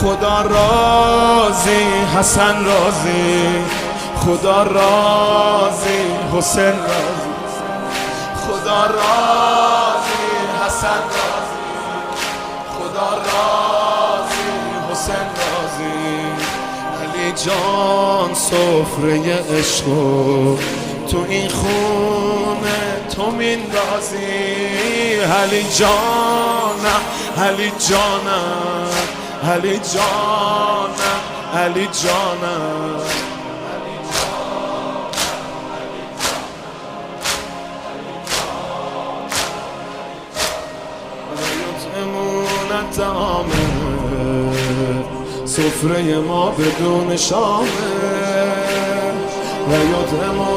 خدا راضی حسن راضی، خدا راضی حسین راضی، خدا راضی حسن راضی، خدا راضی حسین راضی. علی جان سفره عشق و تو این خونه تو میندازی. علی جانم علی جانم علی جانم علی جانم. یطعمون الطعام سفره ما بدون شامه و یطعمون